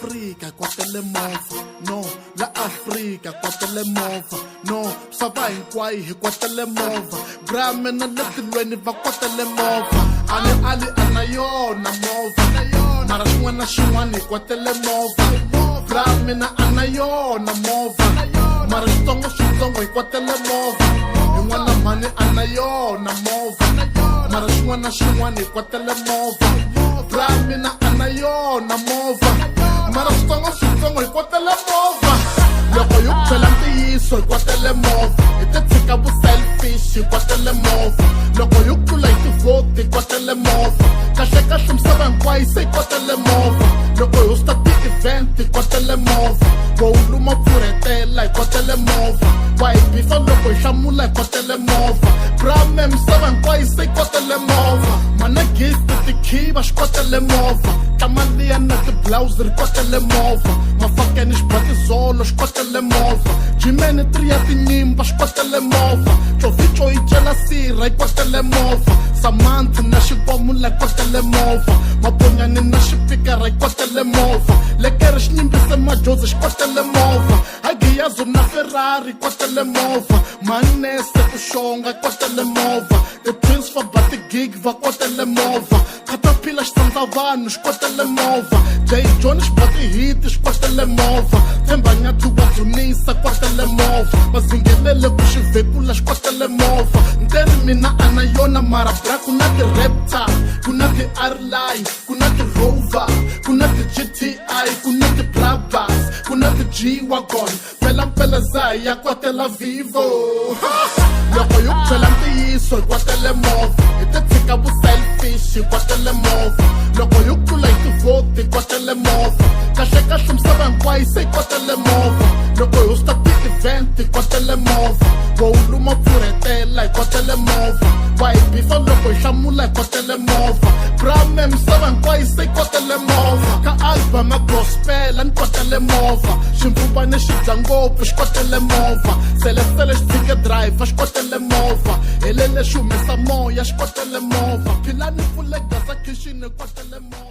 Afrika kwatele movha no la Afrika kwatele movha no sava hinkwayo hi kwatele movha grame na le tilweni va kwatele movha ali ana yona movha mara xin'wana na xin'wana hi kwatele movha grame na ana yona movha mara xitsongo hi kwatele movha yin'wana mhani ana yona movha mara xin'wana na xin'wana hi kwatele movha grame na ana yona movha mara switsongo hi kwatele movha loko yo byela ntiyiso hi kwatele movha hi ti tshika vu selfish hi kwatele movha loko yo tlula hi tivhoti hi kwatele movha kahlekahle misava hinkwayo se hi kwatele movha loko hi hosta ti-event hi kwatele movha wo luma pfuretela hi kwatele movha wa hi bifa loko hi hlamula hi kwatele movha brame misava hinkwayo se hi kwatele movha mana gift tikhiva xi kwatele movha tamaliya na tiblausi ri kwatele movha mafakeni xibakizolo xi kwatele movha jimeni 3 ya tinyimba xi kwatele movha cofico yi cela sirha yi kwatele movha samanthi na xibomula hi kwatele movha maponyani na xipikara yi kwatele movha lekere xi nyimbise majozi xi kwatele movha hagiyazo na ferrari kwatele movha manese kuxonga kwatele movha ti-twins fa ba tigig va kwatele movha katapila xitsandza vanhu xi kwatele movha jay john xi ba tihiti xi kwatele movha tshembanyathu wa dzunisa kwatele movha mazingelele ku xi vekula xi kwatele movha nteri mina ana yona mara bra ku na ti-raptor ku na ti-airline ku na ti-rover ku na ti-gti ku na ti-brabus ku na ti-g-wagon mpela zaya kwatela vivo loko yo byela ntiyiso hi kwatele movha hi ti tshika vu selfish hi kwatele movha loko yo tlula hi tivhoti hi kwatele movha kahlekahle misava hinkwayo se hi kwatele movha loko hi hosta ti-event hi kwatele movha wo luma pfuretela hi kwatele movha wa hi bifa loko hi hlamula hi kwatele movha brame misava hinkwayo se hi kwatele movha ka album ya gospel ni kwatele movha ximfupani xi dya ngopfu xi kwatele movha selesele xi tshike driver xi kwatele movha helele xi humesa moya xi kwatele movha philani pfule gasa khixini kwatele movha